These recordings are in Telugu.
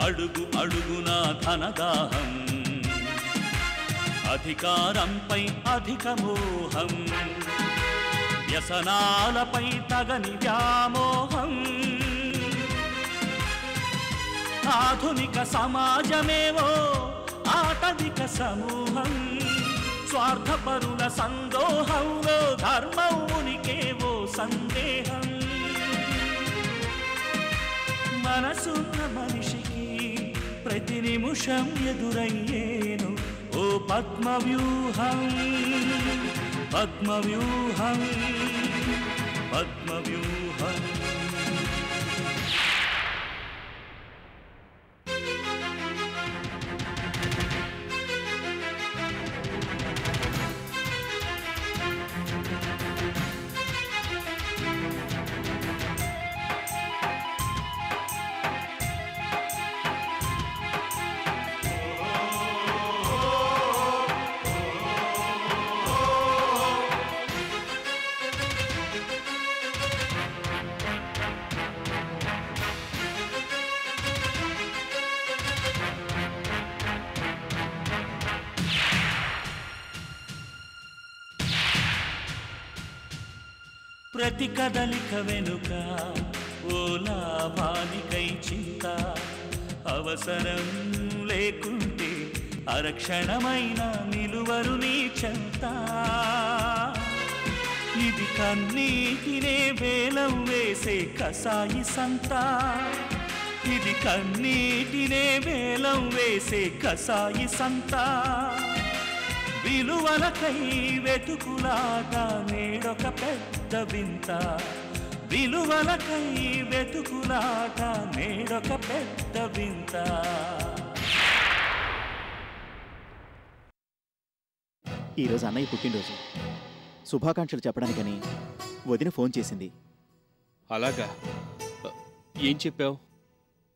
అడుగు అడుగున ధనదాహం, అధికారంపై అధిక మోహం, వ్యసనాలపై తగని వ్యామోహం. ఆధునిక సమాజమేవో ఆటవిక సమూహం, స్వార్థపరుల సందోహంలో ధర్మం ఉనికేవో సందేహం. మనసున్న మనిషికి ప్రతి నిమిషం ఎదురయ్యేను ఓ పద్మవ్యూహం, పద్మవ్యూహం, పద్మవ్యూహం. ప్రతి కదలిక వెనుక ఓ లాభానికై చింత, అవసరం లేకుంటే అరక్షణమైన నిలువరు నీ చెంత. ఇది కన్నీటినే వేలం వేసే కసాయి సంత, ఇది కన్నీటినే వేలం వేసే కసాయి సంత. విలువలకై వెతుకులాట నేడొక పెద్ద వింత, విలువలకై వెతుకులాట నేడొక పెద్ద వింత. ఈరోజు అన్నయ్య పుట్టినరోజు, శుభాకాంక్షలు చెప్పడానికని వదిన ఫోన్ చేసింది. అలాగా? ఏం చెప్పావు?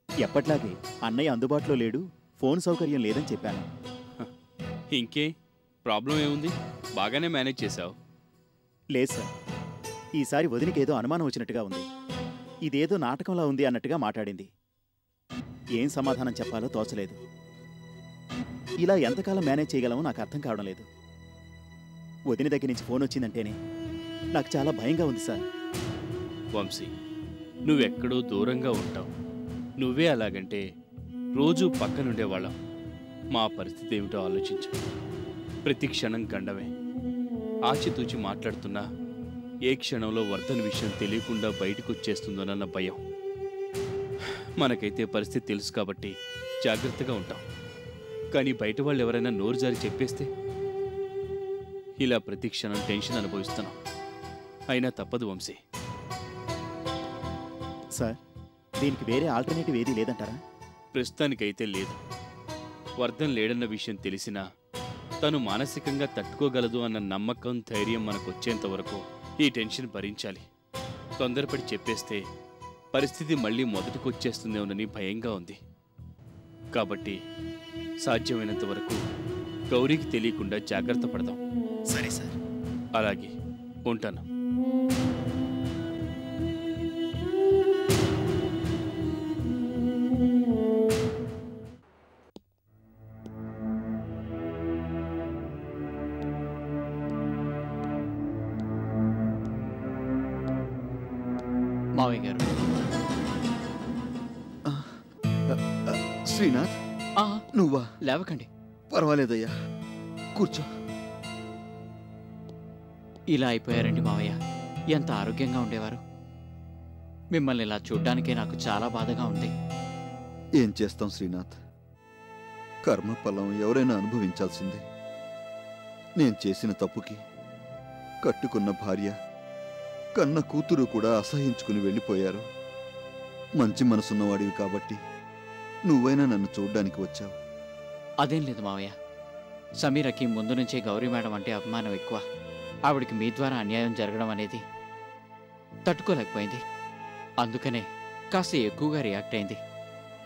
ఎప్పట్లాగే అన్నయ్య అందుబాటులో లేడు, ఫోన్ సౌకర్యం లేదని చెప్పాను. ఇంకే ప్రాబ్లం ఏముంది? బాగానే మేనేజ్ చేశావు. లేదు సార్, ఈసారి వదినకేదో అనుమానం వచ్చినట్టుగా ఉంది. ఇదేదో నాటకంలా ఉంది అన్నట్టుగా మాట్లాడింది. ఏం సమాధానం చెప్పాలో తోచలేదు. ఇలా ఎంతకాలం మేనేజ్ చేయగలమో నాకు అర్థం కావడం లేదు. వదిన దగ్గర నుంచి ఫోన్ వచ్చిందంటేనే నాకు చాలా భయంగా ఉంది సార్. వంశీ, నువ్వెక్కడో దూరంగా ఉంటావు. నువ్వే అలాగంటే రోజూ పక్కనుండేవాళ్ళం. మా పరిస్థితి ఏమిటో ఆలోచించు. ప్రతి క్షణం గండమే. ఆచితూచి మాట్లాడుతున్నా ఏ క్షణంలో వర్ధన్ విషయం తెలియకుండా బయటకు వచ్చేస్తుందోనన్న భయం. మనకైతే పరిస్థితి తెలుసు కాబట్టి జాగ్రత్తగా ఉంటాం. కానీ బయట వాళ్ళు ఎవరైనా నోరు జారి చెప్పేస్తే ఇలా ప్రతి క్షణం టెన్షన్ అనుభవిస్తున్నాం. అయినా తప్పదు వంశీ. సార్, దీనికి వేరే ఆల్టర్నేటివ్ ఏదీ లేదంటారా? ప్రస్తుతానికైతే లేదు. వర్ధన్ లేడన్న విషయం తెలిసినా తను మానసికంగా తట్టుకోగలదు అన్న నమ్మకం, ధైర్యం మనకొచ్చేంత వరకు ఈ టెన్షన్ భరించాలి. తొందరపడి చెప్పేస్తే పరిస్థితి మళ్ళీ మొదటికొచ్చేస్తుందేమోనని భయంగా ఉంది. కాబట్టి సాధ్యమైనంత వరకు గౌరీకి తెలియకుండా జాగ్రత్త పడదాం. సరే సార్. అలాగే, ఉంటాను. మావయ్య గారు. శ్రీనాథ్, నువ్వా? లేవకండి. పర్వాలేదయ్యా, కూర్చో. ఇలా అయిపోయారండి మావయ్య. ఎంత ఆరోగ్యంగా ఉండేవారు. మిమ్మల్ని ఇలా చూడ్డానికే నాకు చాలా బాధగా ఉంది. ఏం చేస్తాం శ్రీనాథ్, కర్మఫలం ఎవరైనా అనుభవించాల్సిందే. నేను చేసిన తప్పుకి కట్టుకున్న భార్య, కన్న కూతురు కూడా అసహించుకుని వెళ్ళిపోయారు. మంచి మనసున్నవాడివి కాబట్టి నువ్వైనా నన్ను చూడ్డానికి వచ్చావు. అదేం లేదు మావయ్య. సమీరకి ముందు నుంచే గౌరీ మేడం అంటే అభిమానం ఎక్కువ. ఆవిడికి మీ ద్వారా అన్యాయం జరగడం అనేది తట్టుకోలేకపోయింది. అందుకనే కాస్త ఎక్కువగా రియాక్ట్ అయింది.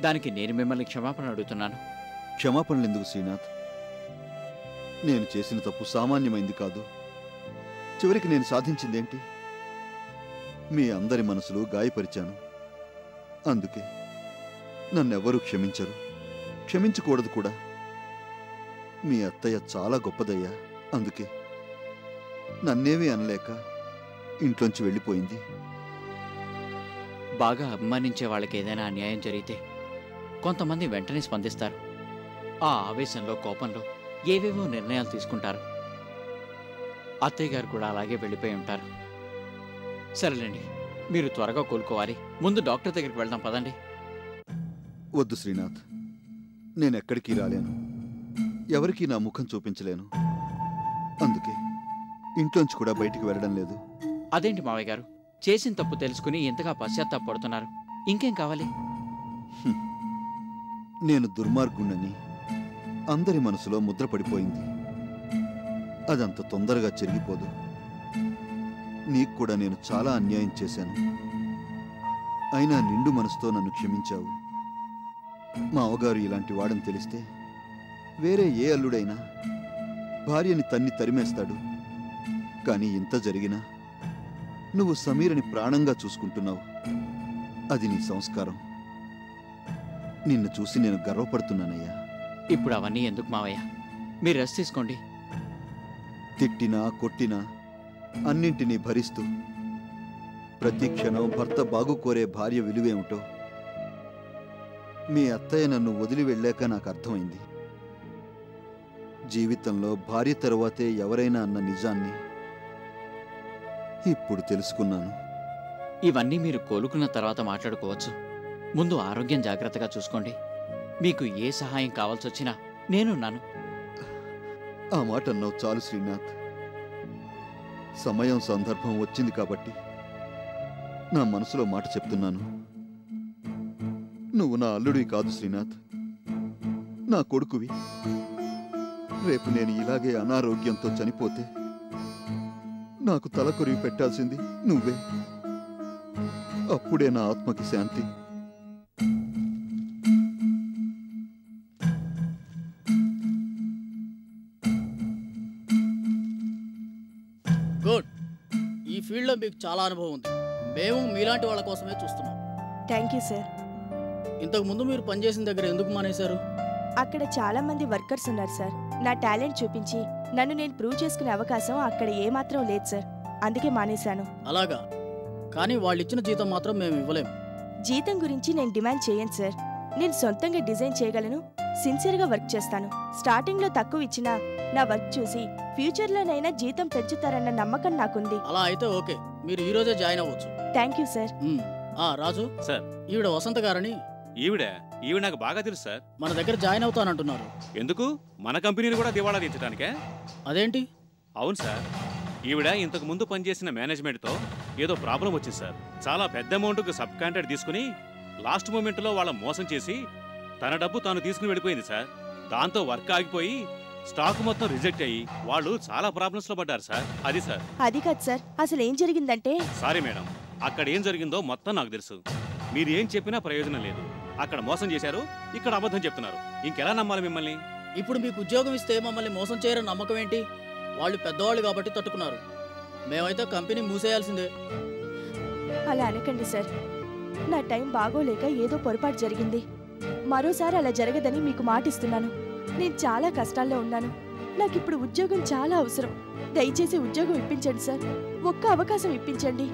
దానికి నేను మిమ్మల్ని క్షమాపణ అడుగుతున్నాను. క్షమాపణలు ఎందుకు శ్రీనాథ్? నేను చేసిన తప్పు సామాన్యమైంది కాదు. చివరికి నేను సాధించిందేంటి? మీ అందరి మనసులు గాయపరిచాను. అందుకే నన్నెవ్వరూ క్షమించరు, క్షమించకూడదు కూడా. మీ అత్తయ్య చాలా గొప్పదయ్యా, అందుకే నన్నేమీ అనలేక ఇంట్లోంచి వెళ్ళిపోయింది. బాగా అభిమానించే వాళ్ళకి ఏదైనా అన్యాయం జరిగితే కొంతమంది వెంటనే స్పందిస్తారు. ఆ ఆవేశంలో, కోపంలో ఏవేవో నిర్ణయాలు తీసుకుంటారు. అత్తయ్య గారు కూడా అలాగే వెళ్ళిపోయి ఉంటారు. సరేలేండి, మీరు త్వరగా కోలుకోవాలి. ముందు డాక్టర్ దగ్గరికి వెళ్దాం పదండి. వద్దు శ్రీనాథ్, నేనెక్కడికి రాలేను, ఎవరికీ నా ముఖం చూపించలేను. అందుకే ఇంట్లోంచి కూడా బయటికి వెళ్ళడం లేదు. అదేంటి మావయ్య గారు, చేసిన తప్పు తెలుసుకుని ఇంతగా పశ్చాత్తాపడుతున్నారు? ఇంకేం కావాలి? నేను దుర్మార్గుణ్ణని అందరి మనసులో ముద్ర పడిపోయింది. అదంత తొందరగా చెరిగిపోదు. నీకు కూడా నేను చాలా అన్యాయం చేశాను. అయినా నిండు మనసుతో నన్ను క్షమించావు. మా అవగారు ఇలాంటి వాడని తెలిస్తే వేరే ఏ అల్లుడైనా భార్యని తన్ని తరిమేస్తాడు. కానీ ఇంత జరిగినా నువ్వు సమీరని ప్రాణంగా చూసుకుంటున్నావు. అది నీ సంస్కారం. నిన్ను చూసి నేను గర్వపడుతున్నానయ్యా. ఇప్పుడు అవన్నీ ఎందుకు మావయ్య, మీరు రెస్ట్ తీసుకోండి. తిట్టినా కొట్టినా అన్నింటినీ భరిస్తూ ప్రతి క్షణం భర్త బాగు కోరే భార్య విలువేమిటో మీ అత్తయ్య నన్ను వదిలి వెళ్ళాక నాకు అర్థమైంది. జీవితంలో భార్య తరువాతే ఎవరైనా అన్న నిజాన్ని ఇప్పుడు తెలుసుకున్నాను. ఇవన్నీ మీరు కోలుకున్న తర్వాత మాట్లాడుకోవచ్చు. ముందు ఆరోగ్యం జాగ్రత్తగా చూసుకోండి. మీకు ఏ సహాయం కావాల్సొచ్చినా నేనున్నాను. ఆ మాట అన్నావు చాలు శ్రీనాథ్. సమయం సందర్భం వచ్చింది కాబట్టి నా మనసులో మాట చెప్తున్నాను. నువ్వు నా అల్లుడివి కాదు శ్రీనాథ్, నా కొడుకువి. రేపు నేను ఇలాగే అనారోగ్యంతో చనిపోతే నాకు తలకొరివి పెట్టాల్సింది నువ్వే. అప్పుడే నా ఆత్మకి శాంతి. గుడ్. ఈ ఫీల్డ్లో మీకు చాలా అనుభవం ఉంది. మేము మీలాంటి వాళ్ళ కోసమే చూస్తున్నాం. Thank you sir. ఇంతకు ముందు మీరు పనిచేసిన దగ్గర ఎందుకు మానేశారు? అక్కడ చాలా మంది వర్కర్స్ ఉన్నారు సార్. నా టాలెంట్ చూపించి నన్ను నేను ప్రూవ్ చేసుకునే అవకాశం అక్కడ ఏమాత్రం లేదు సార్. అందుకే మానేశాను. అలాగా? కానీ వాళ్ళు ఇచ్చిన జీతం మాత్రం మేము ఇవ్వలేం. జీతం గురించి నేను డిమాండ్ చేయను సార్. నేను సొంతంగా డిజైన్ చేయగలను, సిన్సియర్గా వర్క్ చేస్తాను. స్టార్టింగ్లో తక్కువ ఇచ్చినా నా వర్క్ చూసి ఫ్యూచర్లోనైనా జీతం పెంచుతారన్న నమ్మకం నాకుంది. అలా అయితే ఓకే, మీరు ఈ రోజే జాయిన్ అవ్వచ్చు. Thank you sir. Raju sir, ఈవిడ వసంత గారని. ఈవిడ నాకు బాగా తెలుసు సార్. మన దగ్గర జాయిన్ అవుతానంటున్నారు. ఎందుకు? మన కంపెనీని కూడా దివాళా తీర్చడానికే? అదేంటి? అవును సార్, ఈవిడ ఇంతకు ముందు పనిచేసిన మేనేజ్మెంట్తో ఏదో ప్రాబ్లం వచ్చింది సార్. చాలా పెద్ద అమౌంట్కు సబ్ కాంట్రాక్ట్ తీసుకుని లాస్ట్ మూమెంట్లో వాళ్ళ మోసం చేసి తన డబ్బు తాను తీసుకుని వెళ్ళిపోయింది సార్. దాంతో వర్క్ ఆగిపోయి స్టాక్ మొత్తం రిజెక్ట్ అయ్యి వాళ్ళు చాలా ప్రాబ్లమ్స్ లో పడ్డారు సార్. అది సార్. అది కాదు సార్, అసలు ఏం జరిగిందంటే. సారీ మేడం, అక్కడ ఏం జరిగిందో మొత్తం నాకు తెలుసు. మీరు ఏం చెప్పినా ప్రయోజనం లేదు. అక్కడ మోసం చేశారు, ఇక్కడ అబద్ధం చెప్తున్నారు. ఇంకెలా నమ్మాలి మిమ్మల్ని? ఇప్పుడు మీకు ఉద్యోగం ఇస్తే మమ్మల్ని మోసం చేయరని నమ్మకం ఏంటి? వాళ్ళు పెద్దవాళ్ళు కాబట్టి తట్టుకున్నారు. మేమైతే కంపెనీ మూసేయాల్సిందే. అలా అనకండి సార్. నా టైం బాగోలేక ఏదో పొరపాటు జరిగింది. మరోసారి అలా జరగదని మీకు మాటిస్తున్నాను. నేను చాలా కష్టాల్లో ఉన్నాను. నాకిప్పుడు ఉద్యోగం చాలా అవసరం. దయచేసి ఉద్యోగం ఇప్పించండి సార్. ఒక్క అవకాశం ఇప్పించండి.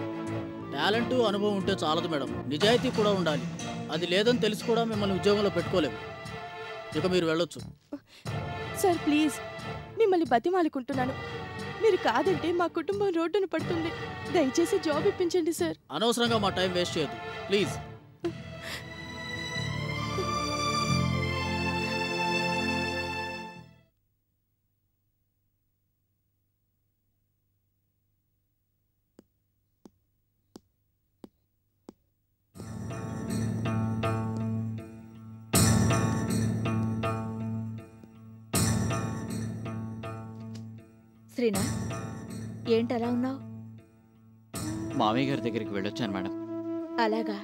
టాలెంట్, అనుభవం ఉంటే చాలదు మేడం, నిజాయితీ కూడా ఉండాలి. అది లేదని తెలిసి కూడా మిమ్మల్ని ఉద్యోగంలో పెట్టుకోలేము. ఇక మీరు వెళ్ళొచ్చు. సార్ ప్లీజ్, మిమ్మల్ని బతిమాలుకుంటున్నాను. మీరు కాదంటే మా కుటుంబం రోడ్డున పడుతుంది. దయచేసి జాబ్ ఇప్పించండి సార్. అనవసరంగా మా టైం వేస్ట్ చేయొద్దు ప్లీజ్. శ్రీనా, ఏంటలా ఉన్నావు? మామయ్య గారి దగ్గరికి వెళ్ళొచ్చాను మేడం. అలాగా?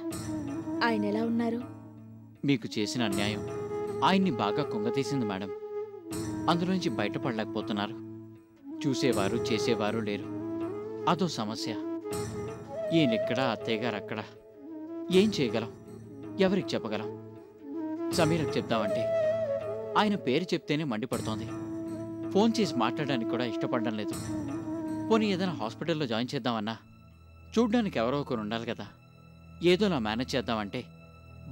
ఆయన ఎలా ఉన్నారు? మీకు చేసిన అన్యాయం ఆయన్ని బాగా కుంగతీసింది మేడం. అందులోంచి బయటపడలేకపోతున్నారు. చూసేవారు చేసేవారు లేరు. అదో సమస్య. ఈయనెక్కడా, అత్తయ్య గారు అక్కడ. ఏం చేయగలం? ఎవరికి చెప్పగలం? సమీరకు చెప్దామంటే ఆయన పేరు చెప్తేనే మండిపడుతోంది. ఫోన్ చేసి మాట్లాడడానికి కూడా ఇష్టపడడం లేదు. పోనీ ఏదైనా హాస్పిటల్లో జాయిన్ చేద్దామన్నా చూడ్డానికి ఎవరో ఒకరు ఉండాలి కదా. ఏదోలా మేనేజ్ చేద్దామంటే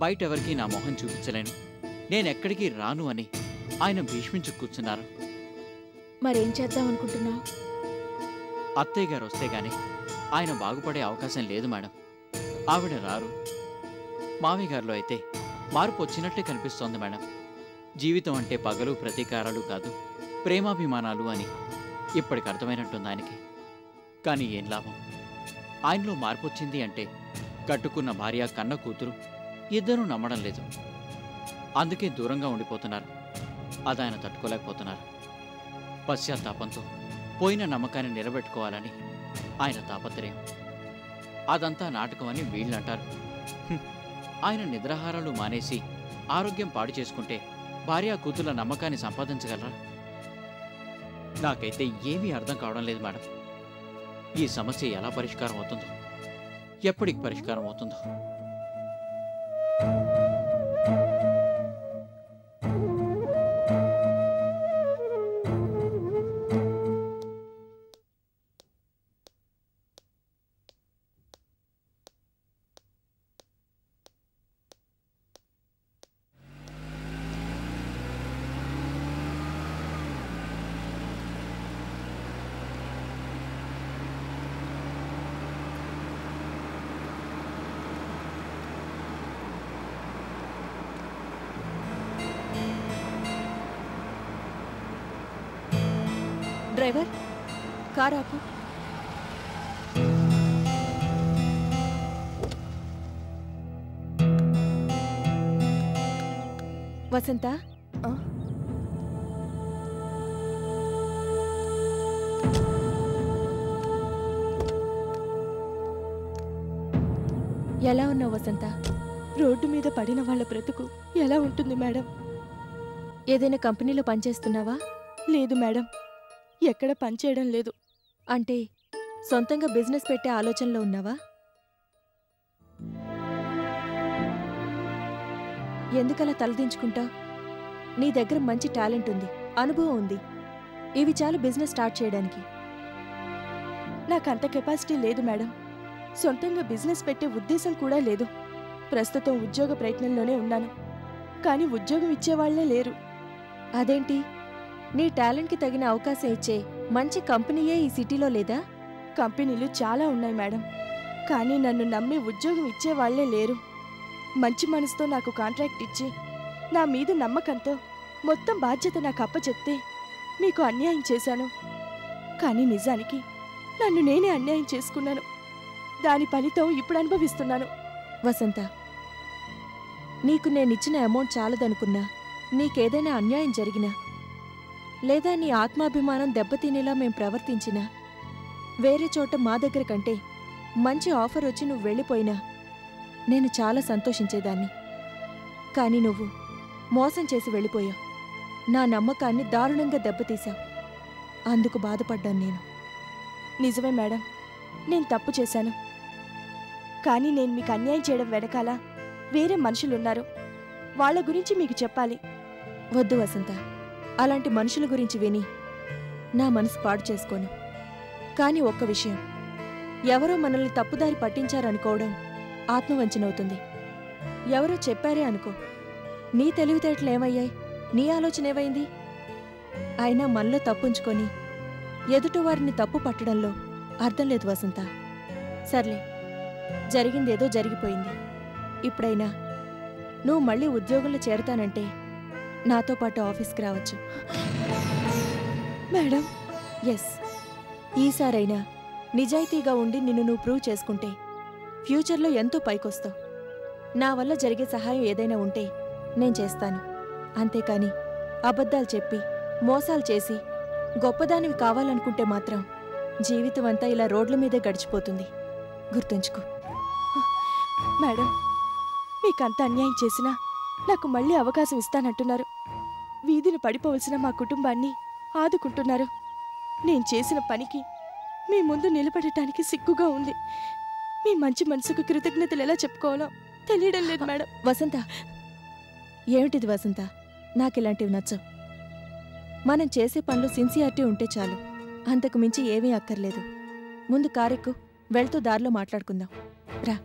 బయట ఎవరికీ నా మొహం చూపించలేను, నేనెక్కడికి రాను అని ఆయన భీష్మించు కూర్చున్నారు. మరేం చేద్దాం అనుకుంటున్నావు? అత్తయ్య గారు వస్తే గాని ఆయన బాగుపడే అవకాశం లేదు మేడం. ఆవిడ రారు. మామయ్య గారిలో అయితే మార్పు వచ్చినట్టే కనిపిస్తోంది మేడం. జీవితం అంటే పగలు ప్రతీకారాలు కాదు, ప్రేమాభిమానాలు అని ఇప్పటికి అర్థమైనట్టుంది ఆయనకి. కానీ ఏం లాభం? ఆయనలో మార్పు వచ్చింది అంటే కట్టుకున్న భార్య కన్న కూతురు ఇద్దరూ నమ్మడం లేదు. అందుకే దూరంగా ఉండిపోతున్నారు. అది ఆయన తట్టుకోలేకపోతున్నారు. పశ్చాత్తాపంతో పోయిన నమ్మకాన్ని నిలబెట్టుకోవాలని ఆయన తాపత్రయం. అదంతా నాటకమని వీళ్ళంటారు. ఆయన నిద్రాహారాలు మానేసి ఆరోగ్యం పాడు చేసుకుంటే భార్యా కూతుర్ల నమ్మకాన్ని సంపాదించగలరా? నాకైతే ఏమీ అర్థం కావడం లేదు మేడం. ఈ సమస్య ఎలా పరిష్కారం అవుతుందో, ఎప్పటికి పరిష్కారం అవుతుందో. డ్రైవర్, కార్ ఆపు. వసంత, ఎలా ఉన్నావు వసంత? రోడ్డు మీద పడిన వాళ్ళ బ్రతుకు ఎలా ఉంటుంది మేడం? ఏదైనా కంపెనీలో పనిచేస్తున్నావా? లేదు మేడం, ఎక్కడ పనిచేయడం లేదు. అంటే సొంతంగా బిజినెస్ పెట్టే ఆలోచనలో ఉన్నావా? ఎందుకలా తలదించుకుంటావు? నీ దగ్గర మంచి టాలెంట్ ఉంది, అనుభవం ఉంది. ఇవి చాలు బిజినెస్ స్టార్ట్ చేయడానికి. నాకంత కెపాసిటీ లేదు మేడం. సొంతంగా బిజినెస్ పెట్టే ఉద్దేశం కూడా లేదు. ప్రస్తుతం ఉద్యోగ ప్రయత్నంలోనే ఉన్నాను, కానీ ఉద్యోగం ఇచ్చేవాళ్లే లేరు. అదేంటి? నీ టాలెంట్కి తగిన అవకాశం ఇచ్చే మంచి కంపెనీయే ఈ సిటీలో లేదా? కంపెనీలు చాలా ఉన్నాయి మేడం, కానీ నన్ను నమ్మి ఉద్యోగం ఇచ్చేవాళ్లే లేరు. మంచి మనసుతో నాకు కాంట్రాక్ట్ ఇచ్చి నా మీద నమ్మకంతో మొత్తం బాధ్యత నాకు అప్పచెప్తే మీకు అన్యాయం చేశాను. కానీ నిజానికి నన్ను నేనే అన్యాయం చేసుకున్నాను. దాని ఫలితం ఇప్పుడు అనుభవిస్తున్నాను. వసంత, నీకు నేనిచ్చిన అమౌంట్ చాలదనుకున్నా, నీకేదైనా అన్యాయం జరిగినా, లేదా నీ ఆత్మాభిమానం దెబ్బతినేలా మేం ప్రవర్తించినా, వేరే చోట మా దగ్గర కంటే మంచి ఆఫర్ వచ్చి నువ్వు వెళ్ళిపోయినా నేను చాలా సంతోషించేదాన్ని. కానీ నువ్వు మోసం చేసి వెళ్ళిపోయావు. నా నమ్మకాన్ని దారుణంగా దెబ్బతీశావు. అందుకు బాధపడ్డాను నేను. నిజమే మేడం, నేను తప్పు చేశాను. కానీ నేను మీకు అన్యాయం చేయడం వెనకాల వేరే మనుషులున్నారు. వాళ్ళ గురించి మీకు చెప్పాలి. వద్దు వసంత, అలాంటి మనుషుల గురించి విని నా మనసు పాడు చేసుకోను. కానీ ఒక్క విషయం, ఎవరో మనల్ని తప్పుదారి పట్టించారనుకోవడం ఆత్మవంచనవుతుంది. ఎవరో చెప్పారే అనుకో, నీ తెలివితేటలేమయ్యాయి? నీ ఆలోచన ఏమైంది? అయినా మనలో తప్పుంచుకొని ఎదుటివారిని తప్పు పట్టడంలో అర్థం లేదు వసంత. సర్లే, జరిగిందేదో జరిగిపోయింది. ఇప్పుడైనా నువ్వు మళ్ళీ ఉద్యోగంలో చేరతానంటే నాతో పాటు ఆఫీస్కి రావచ్చు. మేడం, ఎస్, ఈసారైనా నిజాయితీగా ఉండి నిన్ను నువ్వు ప్రూవ్ చేసుకుంటే ఫ్యూచర్లో ఎంతో పైకొస్తావు. నా వల్ల జరిగే సహాయం ఏదైనా ఉంటే నేను చేస్తాను. అంతేకాని అబద్ధాలు చెప్పి మోసాలు చేసి గొప్పదానివి కావాలనుకుంటే మాత్రం జీవితం అంతా ఇలా రోడ్ల మీదే గడిచిపోతుంది. గుర్తుంచుకో. మేడం, మీకంత అన్యాయం చేసినా నాకు మళ్ళీ అవకాశం ఇస్తానంటున్నారు. వీధిని పడిపోవలసిన మా కుటుంబాన్ని ఆదుకుంటున్నారు. నేను చేసిన పనికి మీ ముందు నిలబడటానికి సిగ్గుగా ఉంది. మీ మంచి మనసుకు కృతజ్ఞతలు ఎలా చెప్పుకోవాలో తెలియడం లేదు మేడం. వసంత, ఏమిటిది వసంత? నాకిలాంటివి నచ్చవు. మనం చేసే పనులు సిన్సియారిటీ ఉంటే చాలు, అంతకు మించి ఏమీ అక్కర్లేదు. ముందు కారెక్కు, వెళ్తూ దారిలో మాట్లాడుకుందాం రా.